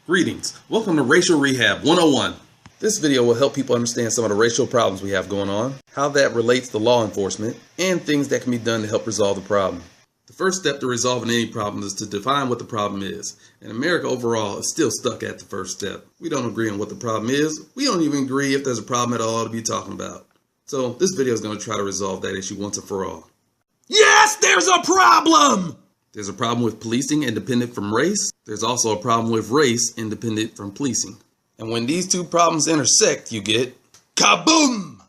Greetings. Welcome to Racial Rehab 101. This video will help people understand some of the racial problems we have going on, how that relates to law enforcement, and things that can be done to help resolve the problem. The first step to resolving any problem is to define what the problem is. And America overall is still stuck at the first step. We don't agree on what the problem is. We don't even agree if there's a problem at all to be talking about. So this video is going to try to resolve that issue once and for all. Yes, there's a problem! There's a problem with policing independent from race. There's also a problem with race independent from policing. And when these two problems intersect, you get kaboom!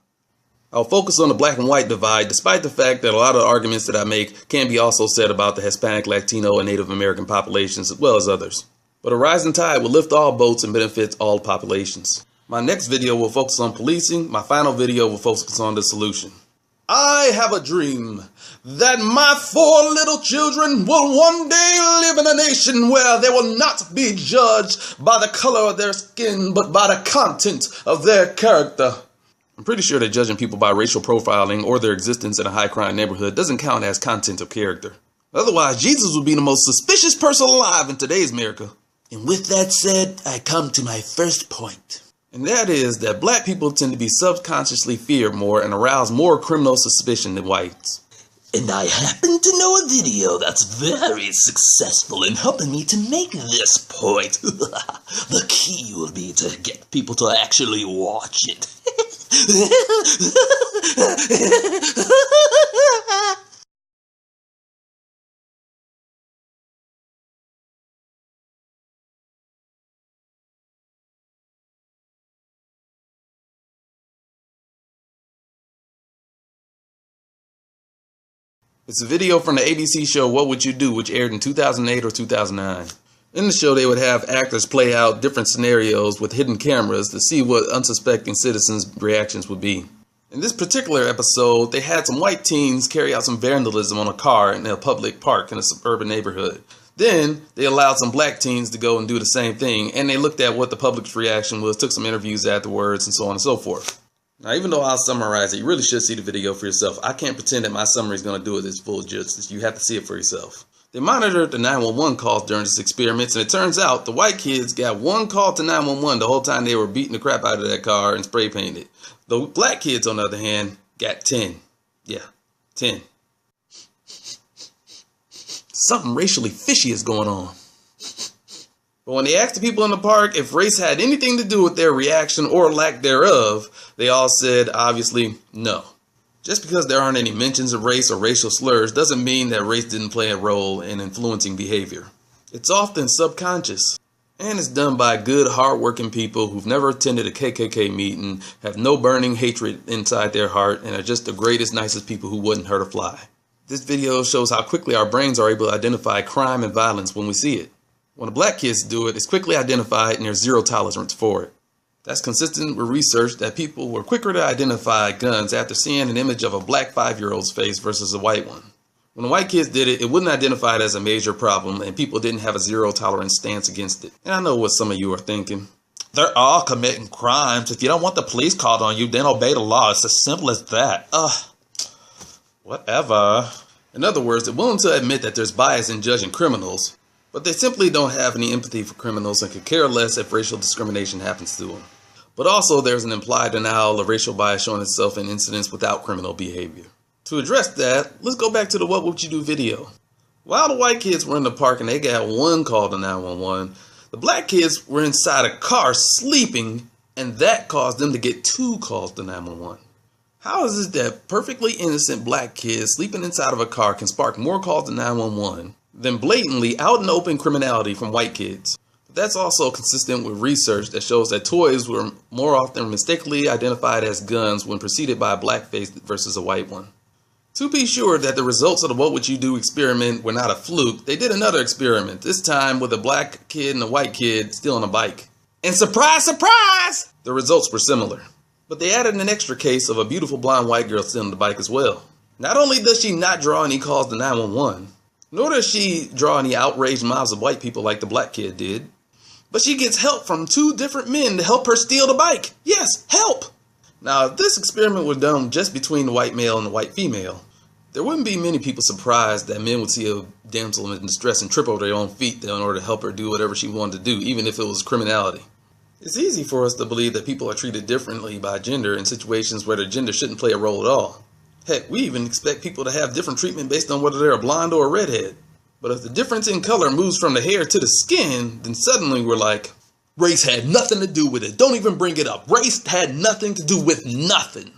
I'll focus on the black and white divide, despite the fact that a lot of the arguments that I make can be also said about the Hispanic, Latino, and Native American populations, as well as others. But a rising tide will lift all boats and benefit all populations. My next video will focus on policing. My final video will focus on the solution. I have a dream that my 4 little children will one day live in a nation where they will not be judged by the color of their skin, but by the content of their character. I'm pretty sure that judging people by racial profiling or their existence in a high crime neighborhood doesn't count as content of character. Otherwise, Jesus would be the most suspicious person alive in today's America. And with that said, I come to my first point. And that is that black people tend to be subconsciously feared more and arouse more criminal suspicion than whites. And I happen to know a video that's very successful in helping me to make this point. The key will be to get people to actually watch it. It's a video from the ABC show What Would You Do, which aired in 2008 or 2009. In the show, they would have actors play out different scenarios with hidden cameras to see what unsuspecting citizens' reactions would be. In this particular episode, they had some white teens carry out some vandalism on a car in a public park in a suburban neighborhood. Then, they allowed some black teens to go and do the same thing, and they looked at what the public's reaction was, took some interviews afterwards, and so on and so forth. Now, even though I'll summarize it, you really should see the video for yourself. I can't pretend that my summary is going to do it as full justice. You have to see it for yourself. They monitored the 911 calls during this experiment, and it turns out the white kids got 1 call to 911 the whole time they were beating the crap out of that car and spray painted. The black kids, on the other hand, got 10. Yeah, 10. Something racially fishy is going on. But when they asked the people in the park if race had anything to do with their reaction or lack thereof, they all said, obviously, no. Just because there aren't any mentions of race or racial slurs doesn't mean that race didn't play a role in influencing behavior. It's often subconscious, and it's done by good, hard-working people who've never attended a KKK meeting, have no burning hatred inside their heart, and are just the greatest, nicest people who wouldn't hurt a fly. This video shows how quickly our brains are able to identify crime and violence when we see it. When the black kids do it, it's quickly identified and there's zero tolerance for it. That's consistent with research that people were quicker to identify guns after seeing an image of a black 5-year-old's face versus a white one. When the white kids did it, it wasn't identified as a major problem and people didn't have a zero tolerance stance against it. And I know what some of you are thinking. They're all committing crimes. If you don't want the police called on you, then obey the law. It's as simple as that. Whatever. In other words, they're willing to admit that there's bias in judging criminals, but they simply don't have any empathy for criminals and could care less if racial discrimination happens to them. But also there's an implied denial of racial bias showing itself in incidents without criminal behavior. To address that, let's go back to the What Would You Do video. While the white kids were in the park and they got 1 call to 911, the black kids were inside a car sleeping, and that caused them to get 2 calls to 911. How is it that perfectly innocent black kids sleeping inside of a car can spark more calls to 911 than blatantly out and open criminality from white kids? But that's also consistent with research that shows that toys were more often mistakenly identified as guns when preceded by a black face versus a white one. To be sure that the results of the What Would You Do experiment were not a fluke, they did another experiment, this time with a black kid and a white kid still on a bike. And surprise, surprise! The results were similar. But they added an extra case of a beautiful blonde white girl still on the bike as well. Not only does she not draw any calls to 911, nor does she draw any outraged mobs of white people like the black kid did, but she gets help from 2 different men to help her steal the bike. Yes, help! Now, if this experiment was done just between the white male and the white female, There wouldn't be many people surprised that men would see a damsel in distress and trip over their own feet in order to help her do whatever she wanted to do, even if it was criminality. It's easy for us to believe that people are treated differently by gender in situations where their gender shouldn't play a role at all. Heck, we even expect people to have different treatment based on whether they're a blonde or a redhead. But if the difference in color moves from the hair to the skin, then suddenly we're like, race had nothing to do with it. Don't even bring it up. Race had nothing to do with nothing.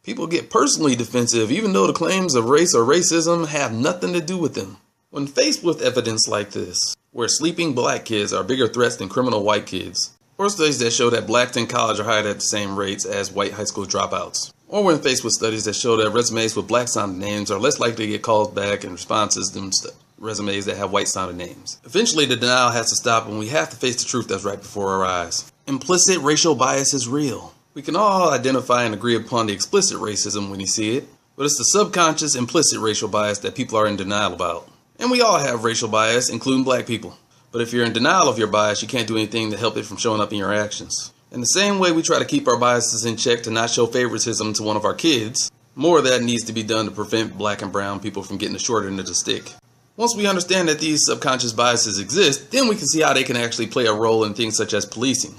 People get personally defensive even though the claims of race or racism have nothing to do with them. When faced with evidence like this, where sleeping black kids are bigger threats than criminal white kids, or studies that show that blacks in college are hired at the same rates as white high school dropouts, or when faced with studies that show that resumes with black sounding names are less likely to get calls back and responses than resumes that have white sounding names. Eventually the denial has to stop and we have to face the truth that's right before our eyes. Implicit racial bias is real. We can all identify and agree upon the explicit racism when you see it, but it's the subconscious implicit racial bias that people are in denial about. And we all have racial bias, including black people. But if you're in denial of your bias, you can't do anything to help it from showing up in your actions. In the same way we try to keep our biases in check to not show favoritism to one of our kids, more of that needs to be done to prevent black and brown people from getting the short end of the stick. Once we understand that these subconscious biases exist, then we can see how they can actually play a role in things such as policing.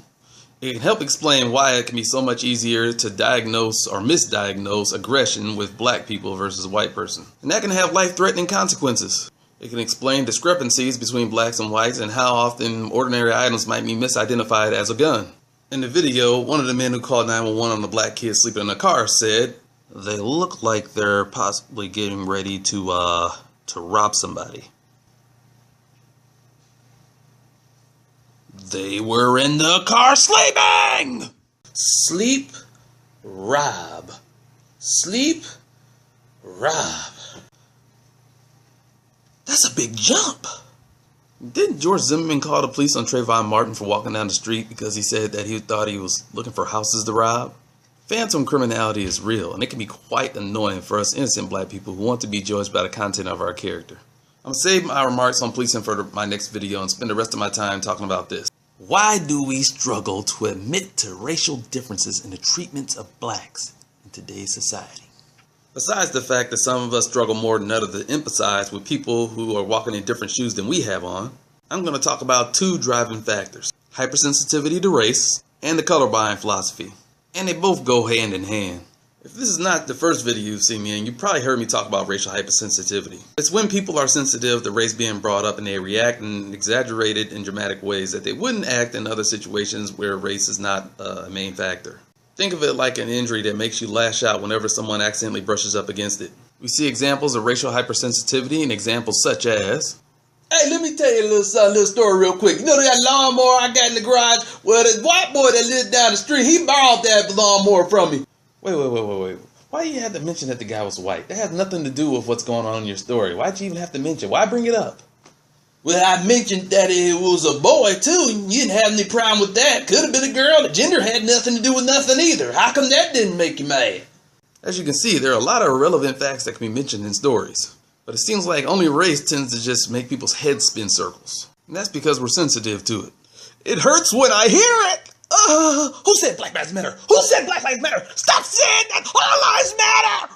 It can help explain why it can be so much easier to diagnose or misdiagnose aggression with black people versus a white person. And that can have life-threatening consequences. It can explain discrepancies between blacks and whites and how often ordinary items might be misidentified as a gun. In the video, one of the men who called 911 on the black kid sleeping in a car said, "They look like they're possibly getting ready to rob somebody." They were in the car sleeping! Sleep, rob. Sleep, rob. That's a big jump. Didn't George Zimmerman call the police on Trayvon Martin for walking down the street because he said that he thought he was looking for houses to rob? Phantom criminality is real, and it can be quite annoying for us innocent black people who want to be judged by the content of our character. I'm going to save my remarks on policing for my next video and spend the rest of my time talking about this. Why do we struggle to admit to racial differences in the treatment of blacks in today's society? Besides the fact that some of us struggle more than others to empathize with people who are walking in different shoes than we have on, I'm going to talk about two driving factors: hypersensitivity to race and the color buying philosophy. And they both go hand in hand. If this is not the first video you've seen me in, you probably heard me talk about racial hypersensitivity. It's when people are sensitive to race being brought up and they react in exaggerated and dramatic ways that they wouldn't act in other situations where race is not a main factor. Think of it like an injury that makes you lash out whenever someone accidentally brushes up against it. We see examples of racial hypersensitivity in examples such as, "Hey, let me tell you a little story real quick. You know that lawnmower I got in the garage? Well, this white boy that lives down the street, he borrowed that lawnmower from me." Wait. Why you had to mention that the guy was white? That has nothing to do with what's going on in your story. Why'd you even have to mention? Why bring it up? "Well, I mentioned that it was a boy, too. You didn't have any problem with that. Could have been a girl. The gender had nothing to do with nothing either. How come that didn't make you mad?" As you can see, there are a lot of irrelevant facts that can be mentioned in stories. But it seems like only race tends to just make people's heads spin circles. And that's because we're sensitive to it. "It hurts when I hear it." Who said Black Lives Matter? Who said Black Lives Matter? Stop saying that! All lives matter!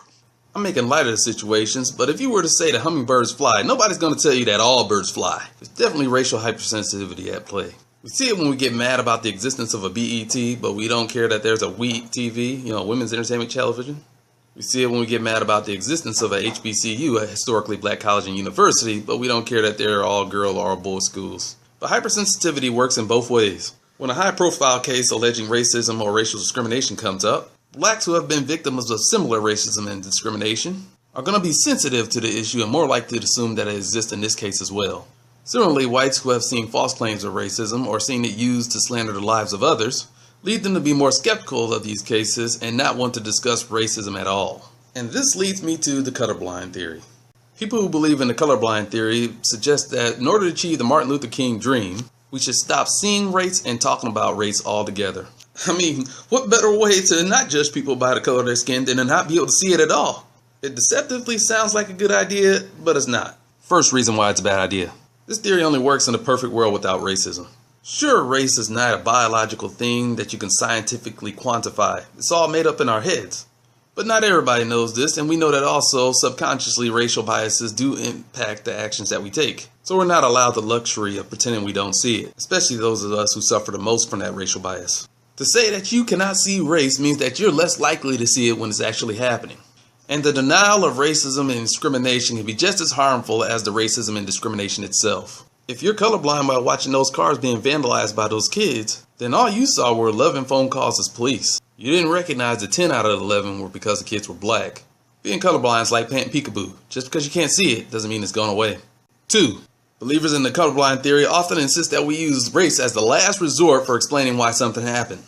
I'm making light of the situations, but if you were to say that hummingbirds fly, nobody's going to tell you that all birds fly. There's definitely racial hypersensitivity at play. We see it when we get mad about the existence of a BET, but we don't care that there's a WE TV, Women's Entertainment Television. We see it when we get mad about the existence of a HBCU, a historically black college and university, but we don't care that they're all girl or all boy schools. But hypersensitivity works in both ways. When a high-profile case alleging racism or racial discrimination comes up, blacks who have been victims of similar racism and discrimination are going to be sensitive to the issue and more likely to assume that it exists in this case as well. Similarly, whites who have seen false claims of racism or seen it used to slander the lives of others lead them to be more skeptical of these cases and not want to discuss racism at all. And this leads me to the colorblind theory. People who believe in the colorblind theory suggest that in order to achieve the Martin Luther King dream, we should stop seeing race and talking about race altogether. I mean, what better way to not judge people by the color of their skin than to not be able to see it at all? It deceptively sounds like a good idea, but it's not. First reason why it's a bad idea. This theory only works in a perfect world without racism. Sure, race is not a biological thing that you can scientifically quantify. It's all made up in our heads. But not everybody knows this, and we know that also subconsciously racial biases do impact the actions that we take. So we're not allowed the luxury of pretending we don't see it, especially those of us who suffer the most from that racial bias. To say that you cannot see race means that you're less likely to see it when it's actually happening. And the denial of racism and discrimination can be just as harmful as the racism and discrimination itself. If you're colorblind while watching those cars being vandalized by those kids, then all you saw were 11 phone calls to police. You didn't recognize that 10 out of the 11 were because the kids were black. Being colorblind is like playing peekaboo. Just because you can't see it doesn't mean it's gone away. 2. Believers in the colorblind theory often insist that we use race as the last resort for explaining why something happened.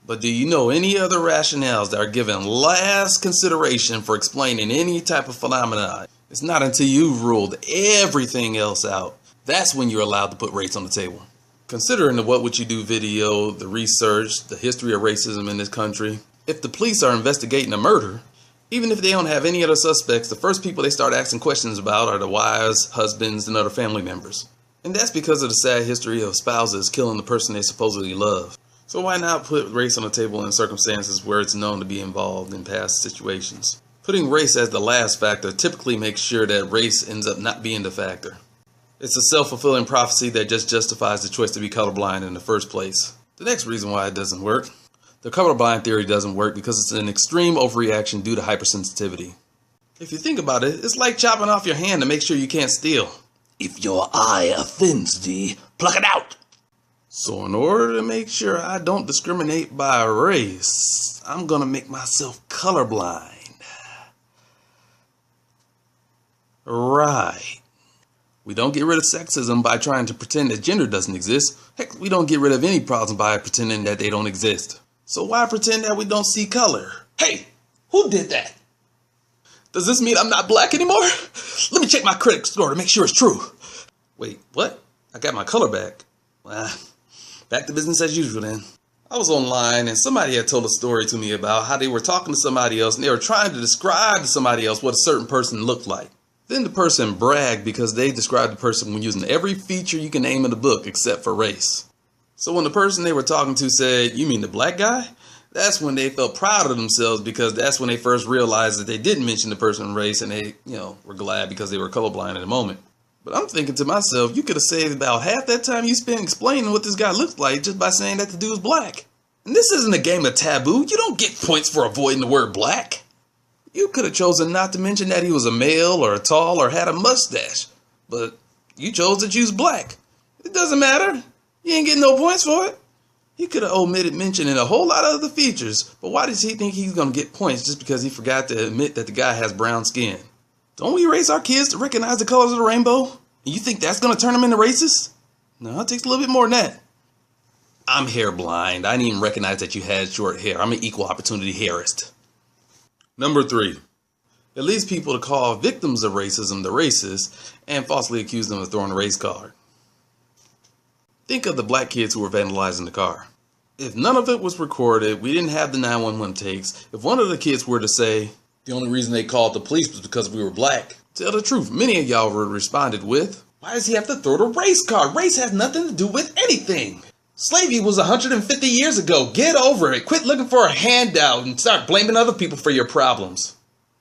But do you know any other rationales that are given last consideration for explaining any type of phenomenon? It's not until you've ruled everything else out. That's when you're allowed to put race on the table. Considering the What Would You Do video, the research, the history of racism in this country, if the police are investigating a murder, even if they don't have any other suspects, the first people they start asking questions about are the wives, husbands, and other family members. And that's because of the sad history of spouses killing the person they supposedly love. So why not put race on the table in circumstances where it's known to be involved in past situations? Putting race as the last factor typically makes sure that race ends up not being the factor. It's a self-fulfilling prophecy that just justifies the choice to be colorblind in the first place. The next reason why it doesn't work. The colorblind theory doesn't work because it's an extreme overreaction due to hypersensitivity. If you think about it, it's like chopping off your hand to make sure you can't steal. If your eye offends thee, pluck it out. So in order to make sure I don't discriminate by race, I'm gonna make myself colorblind. Right. We don't get rid of sexism by trying to pretend that gender doesn't exist. Heck, we don't get rid of any problems by pretending that they don't exist. So why pretend that we don't see color? Hey, who did that? Does this mean I'm not black anymore? Let me check my credit score to make sure it's true. Wait, what? I got my color back. Well, back to business as usual then. I was online and somebody had told a story to me about how they were talking to somebody else and they were trying to describe to somebody else what a certain person looked like. Then the person bragged because they described the person when using every feature you can name in the book except for race. So when the person they were talking to said, "You mean the black guy?" that's when they felt proud of themselves because that's when they first realized that they didn't mention the person's race and they, were glad because they were colorblind in the moment. But I'm thinking to myself, you could have saved about half that time you spent explaining what this guy looked like just by saying that the dude was black. And this isn't a game of taboo. You don't get points for avoiding the word black. You could have chosen not to mention that he was a male or tall or had a mustache, but you chose to choose black. It doesn't matter. You ain't getting no points for it. He could have omitted mentioning a whole lot of other features, but why does he think he's going to get points just because he forgot to admit that the guy has brown skin? Don't we raise our kids to recognize the colors of the rainbow? And you think that's going to turn them into racist? No, it takes a little bit more than that. I'm hair blind. I didn't even recognize that you had short hair. I'm an equal opportunity hairist. Number 3. It leads people to call victims of racism the racist and falsely accuse them of throwing a race card. Think of the black kids who were vandalizing the car. If none of it was recorded, we didn't have the 911 takes, if one of the kids were to say, the only reason they called the police was because we were black, tell the truth, many of y'all would have responded with, why does he have to throw the race card? Race has nothing to do with anything. Slavery was 150 years ago. Get over it. Quit looking for a handout and start blaming other people for your problems.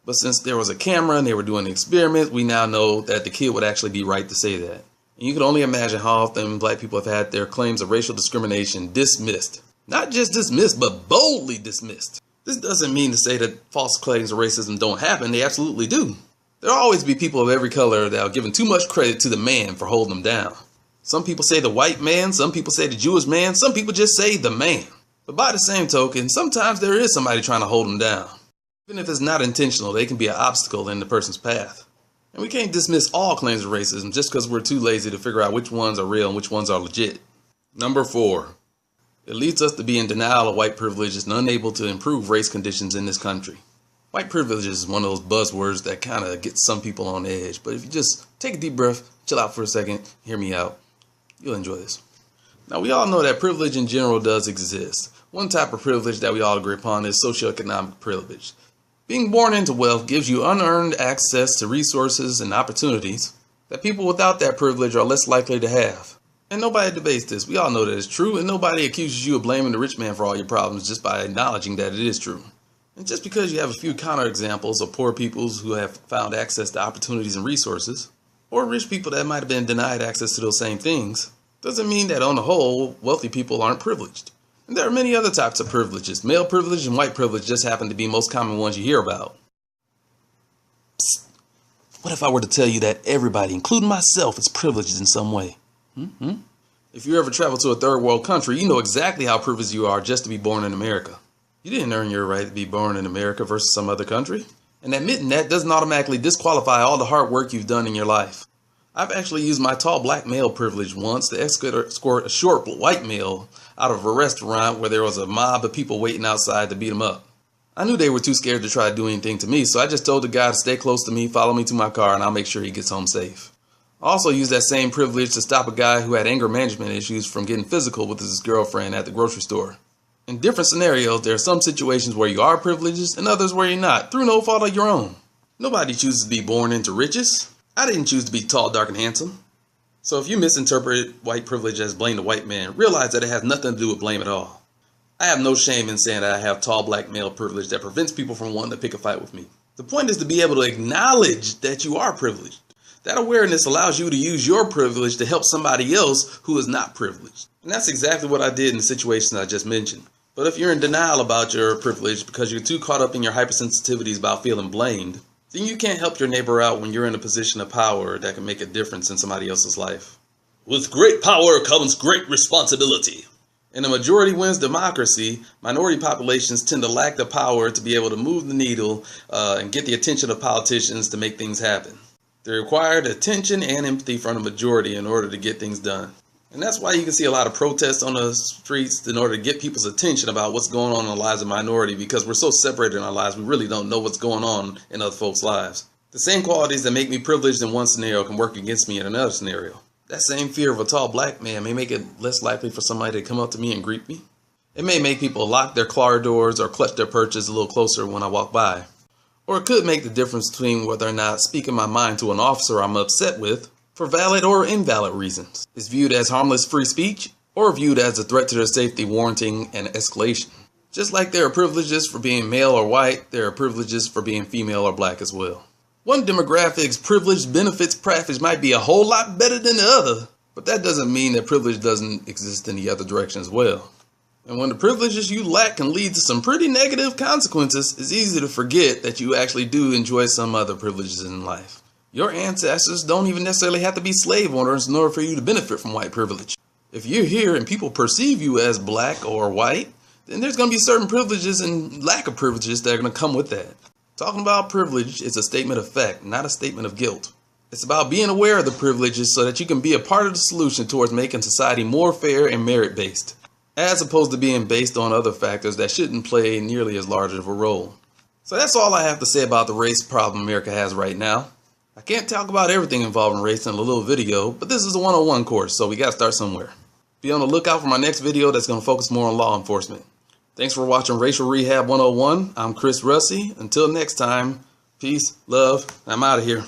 But since there was a camera and they were doing the experiment, we now know that the kid would actually be right to say that. And you can only imagine how often black people have had their claims of racial discrimination dismissed. Not just dismissed, but boldly dismissed. This doesn't mean to say that false claims of racism don't happen. They absolutely do. There'll always be people of every color that are giving too much credit to the man for holding them down. Some people say the white man, some people say the Jewish man, some people just say the man. But by the same token, sometimes there is somebody trying to hold them down. Even if it's not intentional, they can be an obstacle in the person's path. And we can't dismiss all claims of racism just because we're too lazy to figure out which ones are real and which ones are legit. Number 4. It leads us to be in denial of white privilege and unable to improve race conditions in this country. White privilege is one of those buzzwords that kind of gets some people on edge. But if you just take a deep breath, chill out for a second, hear me out, you'll enjoy this. Now, we all know that privilege in general does exist. One type of privilege that we all agree upon is socioeconomic privilege. Being born into wealth gives you unearned access to resources and opportunities that people without that privilege are less likely to have. And nobody debates this. We all know that it's true, and nobody accuses you of blaming the rich man for all your problems just by acknowledging that it is true. And just because you have a few counterexamples of poor people who have found access to opportunities and resources, or rich people that might have been denied access to those same things, doesn't mean that on the whole, wealthy people aren't privileged. And there are many other types of privileges. Male privilege and white privilege just happen to be most common ones you hear about. Psst. What if I were to tell you that everybody, including myself, is privileged in some way? If you ever travel to a third world country, you know exactly how privileged you are just to be born in America. You didn't earn your right to be born in America versus some other country. And admitting that doesn't automatically disqualify all the hard work you've done in your life. I've actually used my tall black male privilege once to escort a short white male out of a restaurant where there was a mob of people waiting outside to beat him up. I knew they were too scared to try to do anything to me, so I just told the guy to stay close to me, follow me to my car, and I'll make sure he gets home safe. I also used that same privilege to stop a guy who had anger management issues from getting physical with his girlfriend at the grocery store. In different scenarios, there are some situations where you are privileged and others where you're not, through no fault of your own. Nobody chooses to be born into riches. I didn't choose to be tall, dark, and handsome. So if you misinterpret white privilege as blame the white man, realize that it has nothing to do with blame at all. I have no shame in saying that I have tall black male privilege that prevents people from wanting to pick a fight with me. The point is to be able to acknowledge that you are privileged. That awareness allows you to use your privilege to help somebody else who is not privileged. And that's exactly what I did in the situation I just mentioned. But if you're in denial about your privilege because you're too caught up in your hypersensitivities about feeling blamed, then you can't help your neighbor out when you're in a position of power that can make a difference in somebody else's life. With great power comes great responsibility. In a majority wins democracy, minority populations tend to lack the power to be able to move the needle and get the attention of politicians to make things happen. They require attention and empathy from the majority in order to get things done. And that's why you can see a lot of protests on the streets in order to get people's attention about what's going on in the lives of minority, because we're so separated in our lives, we really don't know what's going on in other folks' lives. The same qualities that make me privileged in one scenario can work against me in another scenario. That same fear of a tall black man may make it less likely for somebody to come up to me and greet me. It may make people lock their car doors or clutch their purses a little closer when I walk by. Or it could make the difference between whether or not speaking my mind to an officer I'm upset with, for valid or invalid reasons, is viewed as harmless free speech or viewed as a threat to their safety warranting an escalation. Just like there are privileges for being male or white, there are privileges for being female or black as well. One demographic's privilege benefits package might be a whole lot better than the other, but that doesn't mean that privilege doesn't exist in the other direction as well. And when the privileges you lack can lead to some pretty negative consequences, it's easy to forget that you actually do enjoy some other privileges in life. Your ancestors don't even necessarily have to be slave owners in order for you to benefit from white privilege. If you're here and people perceive you as black or white, then there's going to be certain privileges and lack of privileges that are going to come with that. Talking about privilege is a statement of fact, not a statement of guilt. It's about being aware of the privileges so that you can be a part of the solution towards making society more fair and merit-based, as opposed to being based on other factors that shouldn't play nearly as large of a role. So that's all I have to say about the race problem America has right now. I can't talk about everything involving race in a little video, but this is a 101 course, so we gotta start somewhere. Be on the lookout for my next video that's gonna focus more on law enforcement. Thanks for watching Racial Rehab 101. I'm Russey. Until next time, peace, love, I'm out of here.